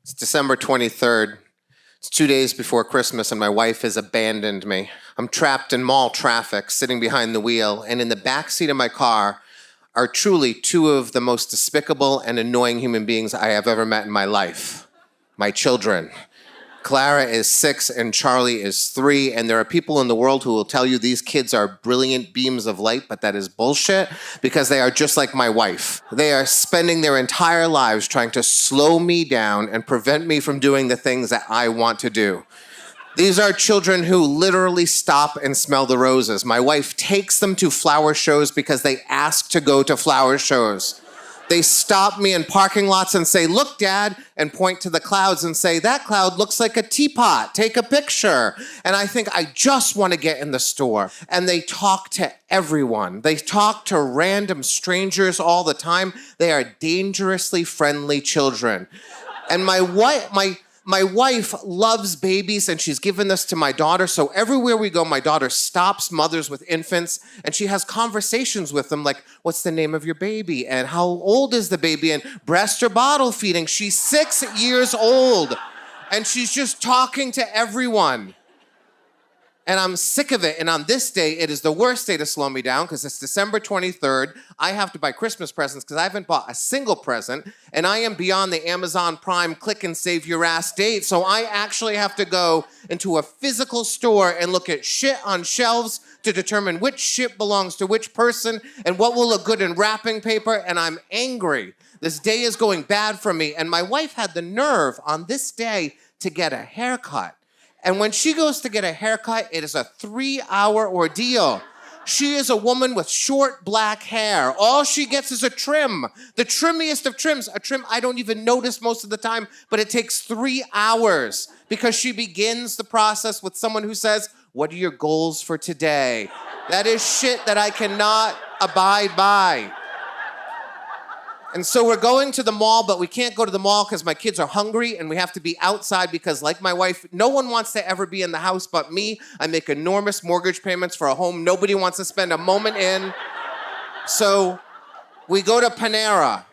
It's December 23rd. It's 2 days before Christmas and my wife has abandoned me. I'm trapped in mall traffic, sitting behind the wheel, and in the back seat of my car are truly two of the most despicable and annoying human beings I have ever met in my life. My children. Clara is 6 and Charlie is 3, and there are people in the world who will tell you these kids are brilliant beams of light, but that is bullshit because they are just like my wife. They are spending their entire lives trying to slow me down and prevent me from doing the things that I want to do. These are children who literally stop and smell the roses. My wife takes them to flower shows because they ask to go to flower shows. They stop me in parking lots and say, "Look, Dad," and point to the clouds and say, "That cloud looks like a teapot. Take a picture." And I think I just want to get in the store. And they talk to everyone. They talk to random strangers all the time. They are dangerously friendly children. And my wife loves babies, and she's given this to my daughter. So everywhere we go, my daughter stops mothers with infants, and she has conversations with them like, "What's the name of your baby? And how old is the baby? And breast or bottle feeding?" She's 6 years old, and she's just talking to everyone. And I'm sick of it. And on this day, it is the worst day to slow me down because it's December 23rd. I have to buy Christmas presents because I haven't bought a single present. And I am beyond the Amazon Prime click and save your ass date. So I actually have to go into a physical store and look at shit on shelves to determine which shit belongs to which person and what will look good in wrapping paper. And I'm angry. This day is going bad for me. And my wife had the nerve on this day to get a haircut. And when she goes to get a haircut, it is a 3-hour ordeal. She is a woman with short black hair. All she gets is a trim, the trimmiest of trims, a trim I don't even notice most of the time, but it takes 3 hours because she begins the process with someone who says, "What are your goals for today?" That is shit that I cannot abide by. And so we're going to the mall, but we can't go to the mall because my kids are hungry and we have to be outside because, like my wife, no one wants to ever be in the house but me. I make enormous mortgage payments for a home nobody wants to spend a moment in. So we go to Panera.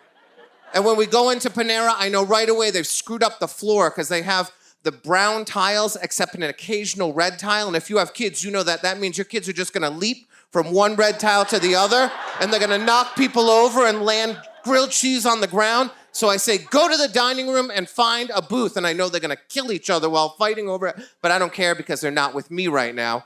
And when we go into Panera, I know right away they've screwed up the floor because they have the brown tiles except an occasional red tile. And if you have kids, you know that means your kids are just going to leap from one red tile to the other, and they're going to knock people over and land grilled cheese on the ground. So I say, "Go to the dining room and find a booth." And I know they're gonna kill each other while fighting over it, but I don't care because they're not with me right now.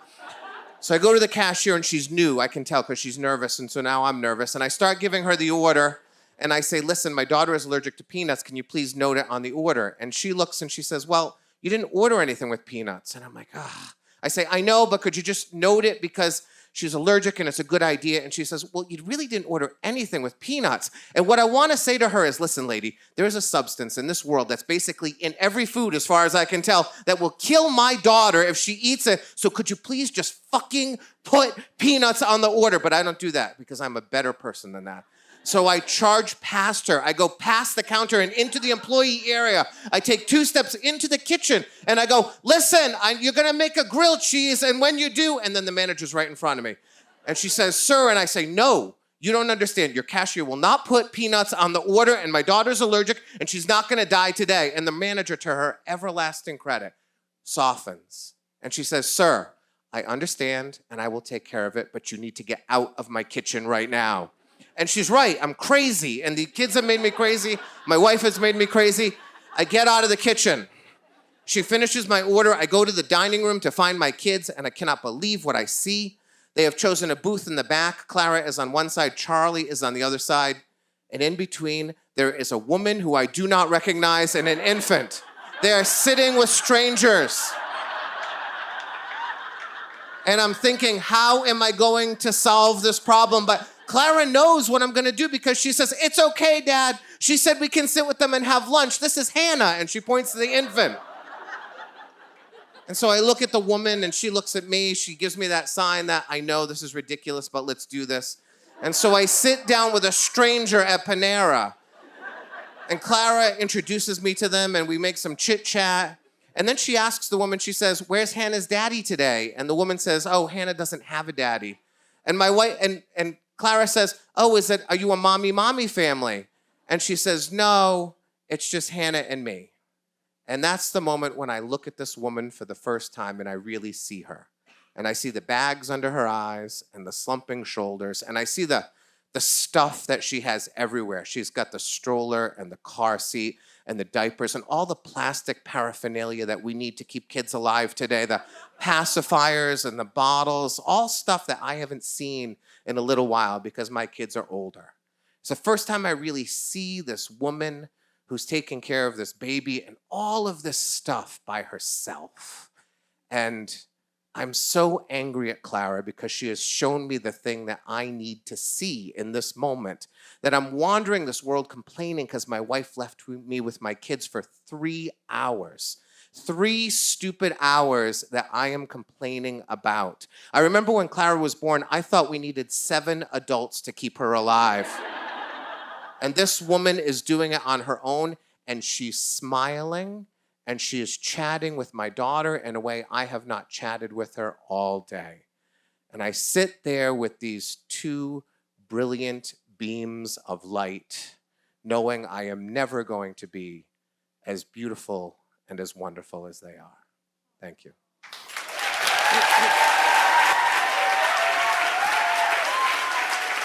So I go to the cashier and she's new, I can tell because she's nervous, and so now I'm nervous. And I start giving her the order and I say, "Listen, my daughter is allergic to peanuts. Can you please note it on the order?" And she looks and she says, "Well, you didn't order anything with peanuts." And I'm like, ah. I say, "I know, but could you just note it because she's allergic and it's a good idea." And she says, "Well, you really didn't order anything with peanuts." And what I want to say to her is, "Listen, lady, there is a substance in this world that's basically in every food, as far as I can tell, that will kill my daughter if she eats it. So could you please just fucking put peanuts on the order?" But I don't do that because I'm a better person than that. So I charge past her. I go past the counter and into the employee area. I take 2 steps into the kitchen and I go, "Listen, you're gonna make a grilled cheese, and when you do," and then the manager's right in front of me. And she says, "Sir," and I say, "No, you don't understand. Your cashier will not put peanuts on the order, and my daughter's allergic, and she's not gonna die today." And the manager, to her everlasting credit, softens. And she says, "Sir, I understand, and I will take care of it, but you need to get out of my kitchen right now." And she's right, I'm crazy, and the kids have made me crazy. My wife has made me crazy. I get out of the kitchen. She finishes my order. I go to the dining room to find my kids, and I cannot believe what I see. They have chosen a booth in the back. Clara is on one side, Charlie is on the other side. And in between, there is a woman who I do not recognize and an infant. They are sitting with strangers. And I'm thinking, how am I going to solve this problem? But Clara knows what I'm gonna do because she says, "It's okay, Dad. She said we can sit with them and have lunch. This is Hannah," and she points to the infant. And so I look at the woman and she looks at me. She gives me that sign that I know this is ridiculous, but let's do this. And so I sit down with a stranger at Panera. And Clara introduces me to them and we make some chit chat. And then she asks the woman, she says, "Where's Hannah's daddy today?" And the woman says, "Oh, Hannah doesn't have a daddy." And my wife, and Clara says, "Oh, are you a mommy family?" And she says, "No, it's just Hannah and me." And that's the moment when I look at this woman for the first time and I really see her. And I see the bags under her eyes and the slumping shoulders. And I see the stuff that she has everywhere. She's got the stroller and the car seat and the diapers and all the plastic paraphernalia that we need to keep kids alive today. The pacifiers and the bottles, all stuff that I haven't seen in a little while because my kids are older. It's the first time I really see this woman who's taking care of this baby and all of this stuff by herself. And I'm so angry at Clara because she has shown me the thing that I need to see in this moment. That I'm wandering this world complaining because my wife left me with my kids for 3 hours. 3 stupid hours that I am complaining about. I remember when Clara was born, I thought we needed 7 adults to keep her alive. And this woman is doing it on her own, and she's smiling, and she is chatting with my daughter in a way I have not chatted with her all day. And I sit there with these 2 brilliant beams of light, knowing I am never going to be as beautiful and as wonderful as they are. Thank you.